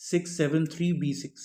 673B6।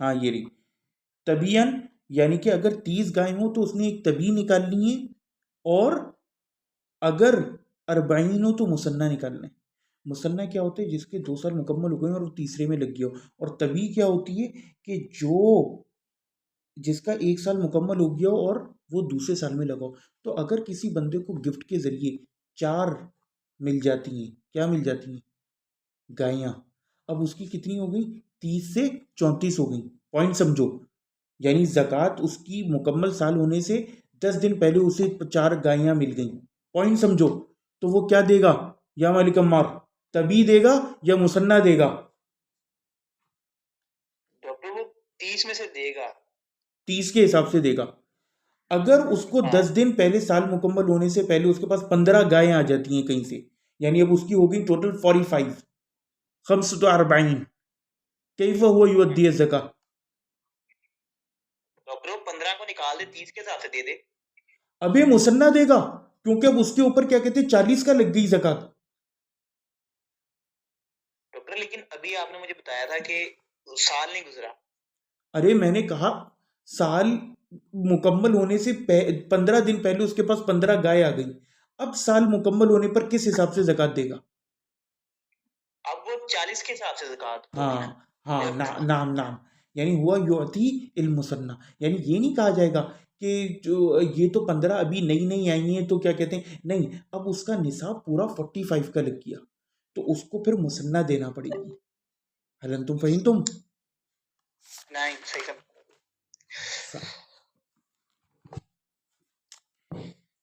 ہاں یہ رہی طبیعن، یعنی کہ اگر 30 گائے ہوں تو اس نے ایک طبی نکالنی ہے، اور اگر 40 ہو تو مسنہ نکالنا ہے۔ مسنہ کیا ہوتا ہے؟ جس کے 2 سال مکمل ہو گئے اور وہ تیسرے میں لگ گیا ہو۔ اور طبی کیا ہوتی ہے؟ کہ جو جس کا 1 سال مکمل ہو گیا ہو اور وہ دوسرے سال میں لگا ہو۔ تو اگر کسی بندے کو گفٹ کے ذریعے 4 مل جاتی ہیں، کیا مل جاتی ہیں؟ گائیاں، اب اس کی کتنی ہو گئی؟ 30 سے 34 ہو گئی۔ پوائنٹ سمجھو، یعنی زکوٰۃ اس کی مکمل سال ہونے سے 10 دن پہلے اسے 4 گائیاں مل گئیں۔ پوائنٹ سمجھو، تو وہ کیا دے گا یا مالک عمار؟ طبی دے گا یا مسنہ دے گا؟ ڈاکٹر وہ 30 میں سے دے گا، 30 کے حساب سے دے گا۔ اگر اس کو 10 دن پہلے سال مکمل ہونے سے پہلے اس کے پاس 15 گائیں آ جاتی ہیں کہیں سے، یعنی اب اس کی ہوگی ٹوٹل 45، 45 کیف ہوا یؤدی الزکاۃ؟ ڈاکٹر وہ 15 کو نکال دے، 30 کے حساب سے دے دے۔ ابھی مسنہ دے گا، کیونکہ اب اس کے اوپر کیا کہتے ہیں 40 کا لگ گئی زکاۃ۔ ڈاکٹر لیکن ابھی آپ نے مجھے بتایا تھا کہ سال نہیں گزرا۔ ارے میں نے کہا سال مکمل ہونے سے 15 دن پہلے اس کے پاس 15 گائے آ گئی، اب سال مکمل ہونے پر کس حساب سے زکاۃ دے گا؟ اب وہ 40 کے حساب سے زکوٰۃ ہوگی ہاں نا۔ ہاں، نام یعنی ہوا یعطی المسنہ، یعنی یہ نہیں کہا جائے گا کہ جو یہ تو 15 ابھی نئی نئی آئی ہیں تو کیا کہتے ہیں، نہیں، اب اس کا نصاب پورا 45 کا لگ گیا تو اس کو پھر مسنہ دینا پڑے گی۔ حل انتم فہمتم؟ نہیں صحیح سب۔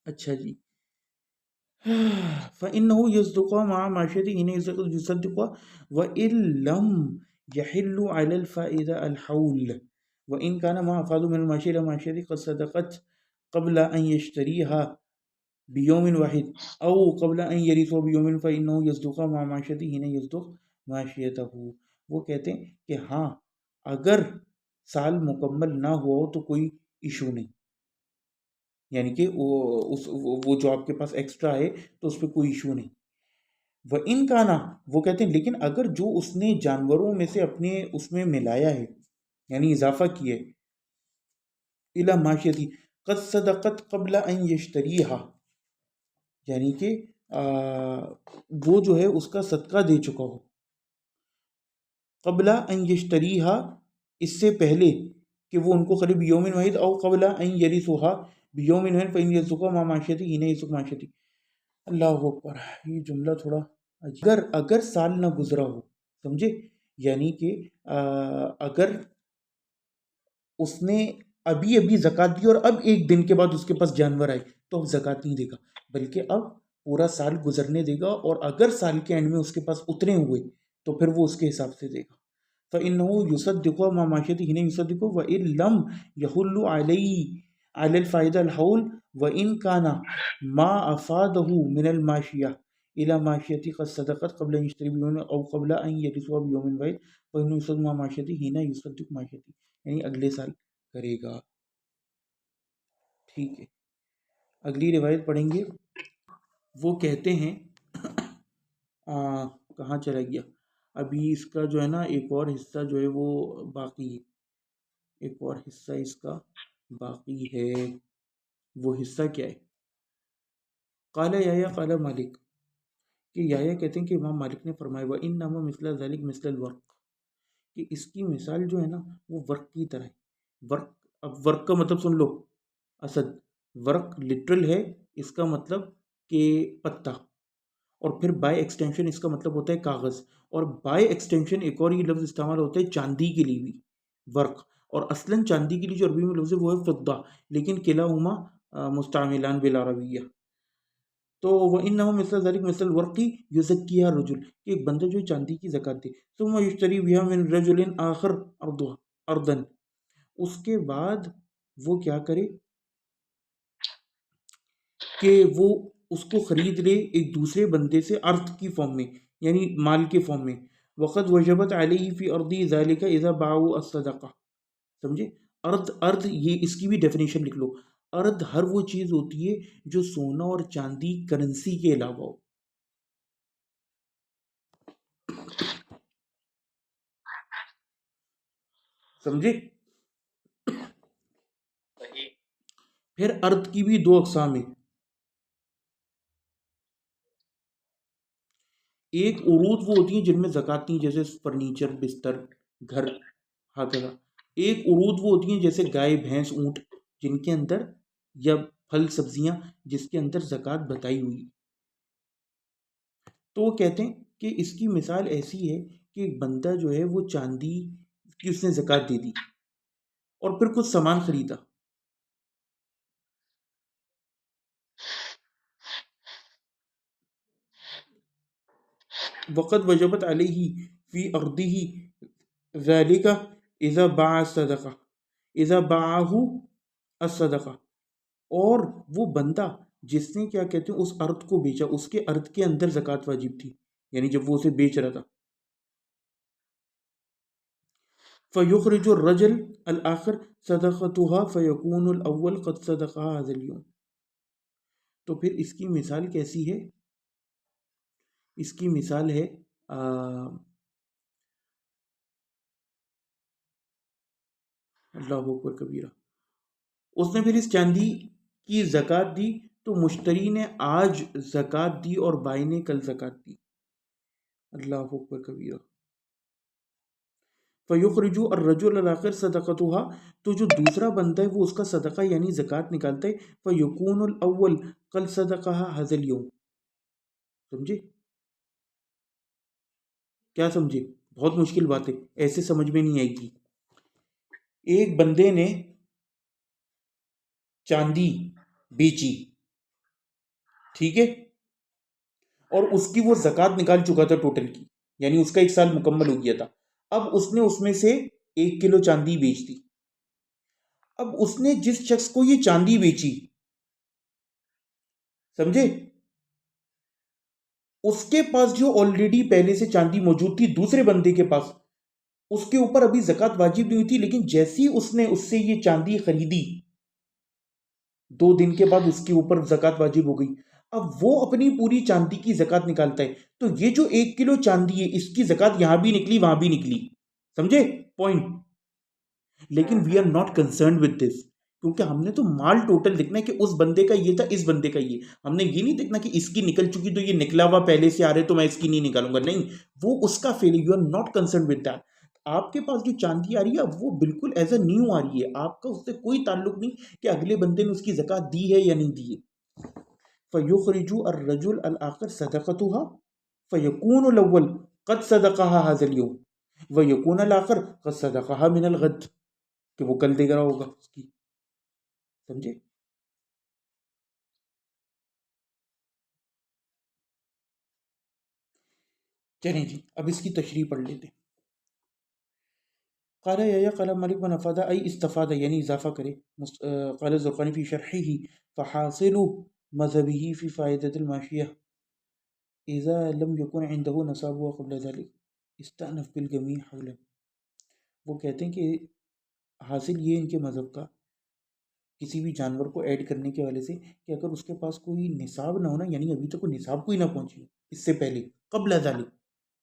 اچھا جی، فَإِنَّهُ يَصْدُقُ مَعَ مَعْشِيَتِهِ حِينَ يُصَدِّقُ وَإِن لَّمْ يَحِلُّ عَلَى الْفَائِدَةِ الْحَوْلُ وَإِن كَانَ مَا أَفَاضَ مِنَ الْمَاشِيَةِ إلَى مَاشِيَتِهِ قَدْ صَدَقَتْ قبل أن يشتريها بيوم واحد أو قبل أن يرثه بيوم فإنه يصدق مع معاشيته حين يصدق معاشيته۔ وہ کہتے ہیں کہ ہاں اگر سال مکمل نہ ہوا ہو تو کوئی ایشو نہیں، یعنی کہ وہ جو آپ کے پاس ایکسٹرا ہے تو اس پہ کوئی ایشو نہیں۔ وَإِن كَانَ، وہ کہتے ہیں لیکن اگر جو اس نے جانوروں میں سے اپنے اس میں ملایا ہے یعنی اضافہ کیا ہے، إِلَى مَاشِيَتِهِ قَدْ صَدَقَتْ قَبْلَ أَن يَشْتَرِيهَا، یعنی کہ وہ جو ہے اس کا صدقہ دے چکا ہو، قبل ان یشتریہا، اس سے پہلے کہ وہ ان کو خرید، بیوم واحد او قبل ان یرثوہا بیوم واحد فإن یرثوہا مع معاشیتی حین یرثوہ معاشیتی۔ اللہ اکبر، یہ جملہ تھوڑا اگر سال نہ گزرا ہو، سمجھے؟ یعنی کہ اگر اس نے ابھی زکوٰۃ دی اور اب 1 دن کے بعد اس کے پاس جانور آئے تو اب زکوٰۃ نہیں دے گا، بلکہ اب پورا سال گزرنے دے گا، اور اگر سال کے اینڈ میں اس کے پاس اتنے ہوئے تو پھر وہ اس کے حساب سے دے گا۔ فَإِنَّهُ يُصَدِّقُ مَعَ مَعْشِيَتِهِ حِينَ يُصَدِّقُ وَإِن لَّمْ يَحُلُّ عَلَى الْفَائِدَةِ الْحَوْلُ وَإِن كَانَ مَا أَفَاضَهُ مِنَ الْمَاشِيَةِ إِلَى مَاشِيَتِهِ قَدْ صَدَقَتْ قَبْلَ أَن يَشْتَرِيَ بِيومٍ أَوْ قَبْلَ أَن يَرِثَهَا بِيومٍ وَاحِدٍ فَإِنَّهُ يُصَدِّقُ مَعَ مَعْشِيَتِهِ حِينَ يُصَدِّقُ مَعْشِيَتِهِ، یعنی اگلے سال کرے گا۔ ٹھیک ہے، اگلی روایت پڑھیں گے۔ وہ کہتے ہیں کہاں چلا گیا؟ ابھی اس کا جو ہے نا ایک اور حصہ جو ہے وہ باقی ہے، ایک اور حصہ اس کا باقی ہے۔ وہ حصہ کیا ہے؟ قال یحییٰ قال مالک، کہ یحییٰ کہتے ہیں کہ امام مالک نے فرمایا وَإِنَّمَا مِثْلَ ذَلِكَ مِثْلَ الْوَرْقِ، کہ اس کی مثال جو ہے نا وہ ورق کی طرح ہے۔ ورق، اب ورق کا مطلب سن لو، اسد، ورق لٹرل ہے اس کا مطلب کہ پتا، اور پھر بائی ایکسٹینشن اس کا مطلب ہوتا ہے کاغذ، اور بائی ایکسٹینشن ایک اور یہ لفظ استعمال ہوتا ہے چاندی کے لیے بھی، ورق، اور اصلاً چاندی کے لیے جو عربی میں لفظ ہے وہ ہے فضہ، لیکن کلاہما مستعملان بالعربیہ۔ تو وَإِنَّهُ مِثْلَ ذَلِكَ مِثْلَ الْوَرْقِ يُزَكِّيهَا الرَّجُلُ، کہ ایک بندہ جو چاندی کی زکوٰۃ دے، ثُمَّ يَشْتَرِي بِهَا مِنْ رَجُلٍ آخَرَ أَرْضًا، اس کے بعد وہ کیا کرے کہ وہ اس کو خرید لے ایک دوسرے بندے سے ارض کی فارم میں، یعنی مال کے فارم میں۔ وقد وجبت علیہ فی ارضی ذالک اذا باعوا الصدقہ، سمجھے؟ ارض یہ اس کی بھی ڈیفینیشن لکھ لو، ارض ہر وہ چیز ہوتی ہے جو سونا اور چاندی کرنسی کے علاوہ ہو۔ سمجھے؟ صحیح. پھر ارد کی بھی دو اقسام ہیں. ایک عروض وہ ہوتی ہیں جن میں زکوٰۃ نہیں، جیسے فرنیچر، بستر، گھر، ہکذا. ایک عروض وہ ہوتی ہیں جیسے گائے، بھینس، اونٹ، جن کے اندر، یا پھل سبزیاں جس کے اندر زکوٰۃ بتائی ہوئی. تو وہ کہتے ہیں کہ اس کی مثال ایسی ہے کہ ایک بندہ جو ہے وہ چاندی کی اس نے زکوٰۃ دے دی اور پھر کچھ سامان خریدا. وقت وجبت علیہ فی ارضہ ذالک اذا باع الصدقہ، اذا باعہ الصدقہ. اور وہ بندہ جس نے کیا کہتے ہیں اس ارد کو بیچا، اس کے ارد کے اندر زکوٰۃ واجب تھی، یعنی جب وہ اسے بیچ رہا تھا. فیخرج الرجل الآخر صدقتها فیکون الاول قد صدقها هذا اليوم. تو پھر اس کی مثال کیسی ہے؟ اس کی مثال ہے اللہ اکبر کبیرہ. اس نے پھر اس چاندی کی زکوٰۃ دی تو مشتری نے آج زکوٰۃ دی اور بائی نے کل زکوٰۃ دی. اللہ اکبر کبیرہ. فیخرج الرجل الآخر صدقتها، تو جو دوسرا بندہ ہے وہ اس کا صدقہ یعنی زکوٰۃ نکالتا ہے. فیکون الاول قد صدقها هذا اليوم. سمجھے؟ کیا سمجھے؟ بہت مشکل بات ہے، ایسے سمجھ میں نہیں آئے گی. ایک بندے نے چاندی بیچی، ٹھیک ہے، اور اس کی وہ زکوٰۃ نکال چکا تھا ٹوٹل کی، یعنی اس کا 1 سال مکمل ہو گیا تھا. اب اس نے اس میں سے 1 کلو چاندی بیچ دی. اب اس نے جس شخص کو یہ چاندی بیچی، سمجھے، اس کے پاس جو آلریڈی پہلے سے چاندی موجود تھی دوسرے بندے کے پاس، اس کے اوپر ابھی زکوٰۃ واجب نہیں ہوئی تھی، لیکن جیسی اس نے اس سے یہ چاندی خریدی 2 دن کے بعد اس کے اوپر زکوٰۃ واجب ہو گئی. اب وہ اپنی پوری چاندی کی زکوٰۃ نکالتا ہے. تو یہ جو 1 کلو چاندی ہے اس کی زکوٰۃ یہاں بھی نکلی وہاں بھی نکلی. سمجھے پوائنٹ؟ لیکن we are not concerned with this, کیونکہ ہم نے تو مال ٹوٹل دیکھنا ہے کہ اس بندے کا یہ تھا، اس بندے کا یہ. ہم نے یہ نہیں دیکھنا کہ اس کی نکل چکی تو یہ نکلا ہوا پہلے سے آ رہے تو میں اس کی نہیں نکالوں گا. نہیں، وہ اس کا فیل ہے. You are not concerned with that. آپ کے پاس جو چاندی آ رہی ہے وہ بالکل ایز اے نیو آ رہی ہے، آپ کا اس سے کوئی تعلق نہیں کہ اگلے بندے نے اس کی زکوٰۃ دی ہے یا نہیں دی ہے. فیخرج الرجل الآخر صدقتها فیکون الاول قد صدقها هذا اليوم ویکون الآخر قد صدقها من الغد، کہ وہ کل دے گا ہوگا اس کی. سمجھے؟ چلیں جی اب اس کی تشریح پڑھ لیتے ہیں. قال یا قال مالک من افاد ای استفاد یعنی اضافہ کرے. قال الزرقانی فی شرحه فحاصل مذهبه فی فائدة الماشیہ اذا لم يكن عنده نصاب قبل ذلك استأنف بالجميع حولا. وہ کہتے ہیں کہ حاصل یہ ان کے مذہب کا کسی بھی جانور کو ایڈ کرنے کے والے سے کہ اگر اس کے پاس کوئی نصاب نہ ہونا، یعنی ابھی تک کوئی نصاب کوئی نہ پہنچی اس سے پہلے، قبل ذلك،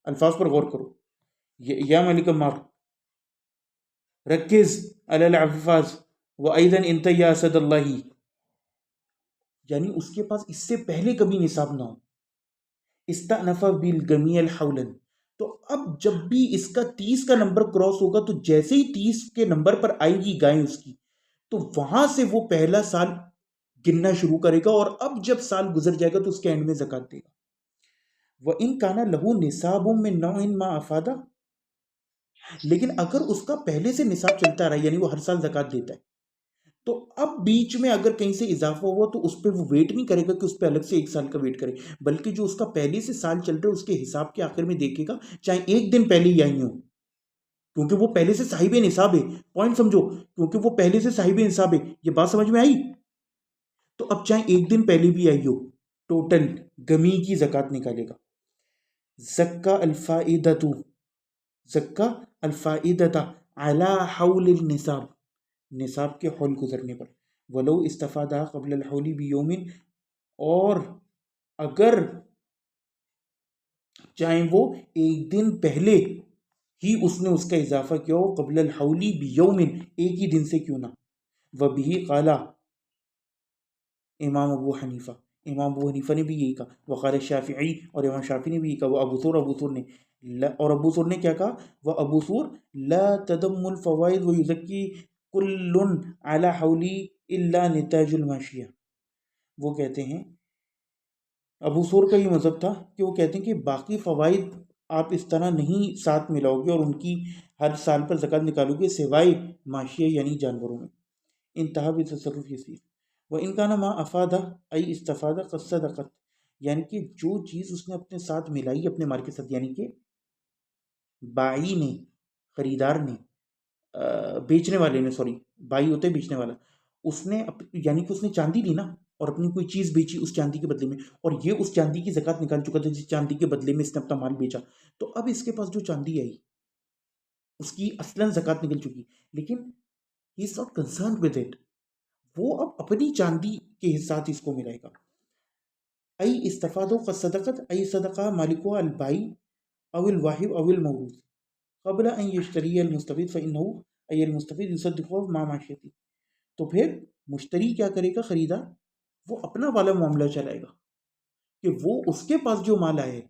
الفاظ پر غور کرو. یا مالک مار رکز علی العفاظ وایضا انت یا اسد اللہ، یعنی اس کے پاس اس سے پہلے کبھی نصاب نہ ہو. استأنف بالجمیع حولا، تو اب جب بھی اس کا 30 کا نمبر کراس ہوگا تو جیسے ہی 30 کے نمبر پر آئے گی گائیں اس کی، تو وہاں سے وہ پہلا سال گننا شروع کرے گا، اور اب جب سال گزر جائے گا تو اس کے اینڈ میں زکوٰۃ دے گا. وَإِن كَانَ لَهُ نِصَابٌ مِّن نَوْعٍ مَا أَفَادَ، لیکن اگر اس کا پہلے سے نصاب چلتا رہا یعنی وہ ہر سال زکوٰۃ دیتا ہے، تو اب بیچ میں اگر کہیں سے اضافہ ہوا تو اس پہ وہ ویٹ نہیں کرے گا کہ اس پہ الگ سے 1 سال کا ویٹ کرے، بلکہ جو اس کا پہلے سے سال چل رہا ہے اس کے حساب کے آخر میں دیکھے گا، چاہے 1 دن پہلے ہی آئی ہو، کیونکہ وہ پہلے سے صاحب نصاب ہے. پوائنٹ سمجھو، کیونکہ وہ پہلے سے صاحب نصاب ہے. یہ بات سمجھ میں آئی؟ تو اب چاہے 1 دن پہلے بھی آئی ہو، ٹوٹل گمی کی زکوٰۃ نکالے گا. زکا الفائدۃ، زکا الفائدۃ علی حول النصاب، نصاب کے حول گزرنے پر. ولو استفادہ قبل الحول بیوم، اور اگر چاہے وہ 1 دن پہلے ہی اس نے اس کا اضافہ کیا ہو قبل الحولی بیوم، ایک ہی دن سے کیوں نہ. وبہ قال، امام ابو حنیفہ، امام ابو حنیفہ نے بھی یہی کہا. وقال الشافعی، اور امام شافعی نے بھی یہی کہا. وہ ابو ثور، ابو ثور نے اور ابو ثور نے کیا کہا؟ وہ ابو ثور لا تدم الفوائد ویزکی کل علی حولی الا نتاج الماشیہ. وہ کہتے ہیں، ابو ثور کا یہ مذہب تھا کہ وہ کہتے ہیں کہ باقی فوائد آپ اس طرح نہیں ساتھ ملاؤ گے اور ان کی ہر سال پر زکوٰۃ نکالو گے سوائے ماشیہ یعنی جانوروں میں. انتہا بھی تصرف یسیر. وہ ان کا نام افادہ ای استفادہ قد صدقت، یعنی کہ جو چیز اس نے اپنے ساتھ ملائی اپنے مال کے ساتھ، یعنی کہ بائی نے، خریدار نے، بیچنے والے نے، سوری بائی ہوتے بیچنے والا، اس نے یعنی کہ اس نے چاندی لی نا اور اپنی کوئی چیز بیچی اس چاندی کے بدلے میں، اور یہ اس چاندی کی زکوٰۃ نکال چکا تھا جس چاندی کے بدلے میں اس نے اپنا مال بیچا. تو اب اس کے پاس جو چاندی آئی اس کی اصلاً زکوٰۃ نکل چکی، لیکن he is not concerned with it, وہ اب اپنی چاندی کے ساتھ اس کو ملائے گا. ای استفادہ قد صدقت ای صدقہ مالکو البائی او الواہب او الموروث قبل ان یشتری المستفید فانہ ای المستفید یصدقہ مع معاشیتی. تو پھر مشتری کیا کرے گا؟ خریدار وہ اپنا والا معاملہ چلائے گا کہ وہ اس کے پاس جو مال آئے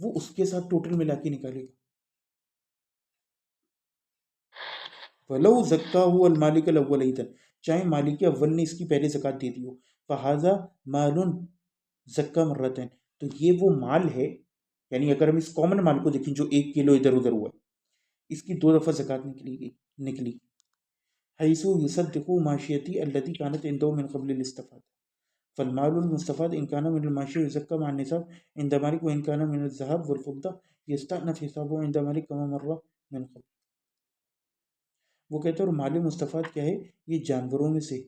وہ اس کے ساتھ ٹوٹل ملا کے نکالے گا. وَلَوْ زَكَّاهُ الْمَالِكَ الْأَوَّلَ اِذًا، چاہے مالک اول نے اس کی پہلے زکوٰۃ دے دی ہو. فَهَذَا مَالٌ زَكَّى مَرَّتَيْن، تو یہ وہ مال ہے، یعنی اگر ہم اس کامن مال کو دیکھیں جو 1 کلو ادھر ادھر ہوا، اس کی 2 دفعہ زکوٰۃ نکلی. حیث یصدق ماشیتی التي كانت عنده من قبل الاستفاد، فالمال المستفاد ان كان من الماشیہ یزکى مع النصاب عند مالک وان كان من الذهب والفضة يستأنف حسابه عند مالک كما مر من قبل. وہ کہتے ہیں اور مال مستفاد کیا ہے؟ یہ جانوروں میں سے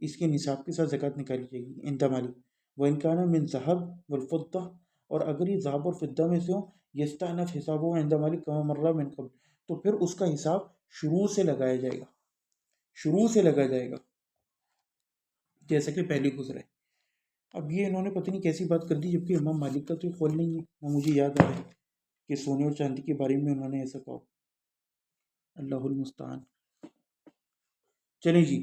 اس کے نصاب کے ساتھ زکوٰۃ نکالی جائے گی عند مالک وان كان من الذهب والفضة، اور اگر یہ ذهب اور فضہ میں سے ہو یستأنف حسابه عند مالک كما مر من قبل، تو پھر اس کا حساب شروع سے لگایا جائے گا، شروع سے لگا جائے گا جیسا کہ پہلے گزرا ہے. اب یہ انہوں نے پتہ نہیں کیسی بات کر دی، جبکہ امام مالک کا تو یہ قول نہیں ہے. وہ مجھے یاد آ رہا ہے کہ سونے اور چاندی کے بارے میں انہوں نے ایسا کہا. اللہ المستعان. چلیں جی،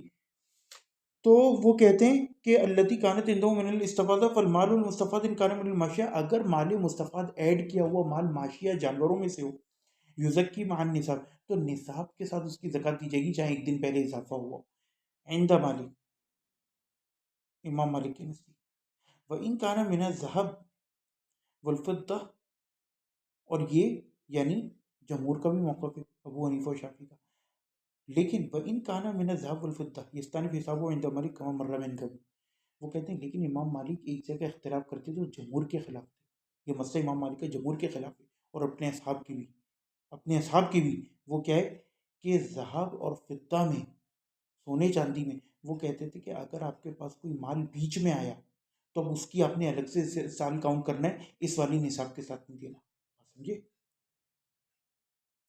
تو وہ کہتے ہیں کہ التی کانت عندہ من الاستفادہ فالمال المستفاد ان کان من الماشیہ، اگر مال مستفاد ایڈ کیا ہوا مال ماشیہ جانوروں میں سے ہو، یزکی مع النصاب، تو نصاب کے ساتھ اس کی زکوٰۃ دی جائے گی چاہے ایک دن پہلے اضافہ ہوا. عند مالک، امام مالک کے نزدیک. وَإِن كَانَ مِنَ الذَّهَبِ وَالْفِضَّةِ، اور یہ یعنی جمہور کا بھی موقف ہے، ابو حنیفہ و شافعی کا. لیکن وَإِن كَانَ مِنَ الذَّهَبِ وَالْفِضَّةِ يَسْتَأْنِفُ حِسَابُهُ عِندَ مَالِكَ كَمَا مَرَّ مِن قَبْلُ. وہ کہتے ہیں لیکن امام مالک ایک جگہ اختلاف کرتے تو جمہور کے خلاف تھے. یہ مسئلہ امام مالک کا جمہور کے خلاف ہے، اور اپنے اصحاب کی بھی وہ کیا ہے کہ ذہب اور فضہ میں، سونے چاندی میں، وہ کہتے تھے کہ اگر آپ کے پاس کوئی مال بیچ میں آیا تو اب اس کی آپ نے الگ سے سال کاؤنٹ کرنا ہے، اس والی نصاب کے ساتھ نہیں دینا. سمجھے؟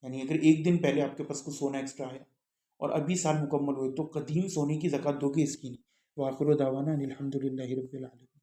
یعنی اگر ایک دن پہلے آپ کے پاس کوئی سونا ایکسٹرا آیا اور ابھی سال مکمل ہوئے تو قدیم سونے کی زکوٰۃ دو گے، اس کی نہیں. وآخر دعوانا الحمد للہ رب العالمین.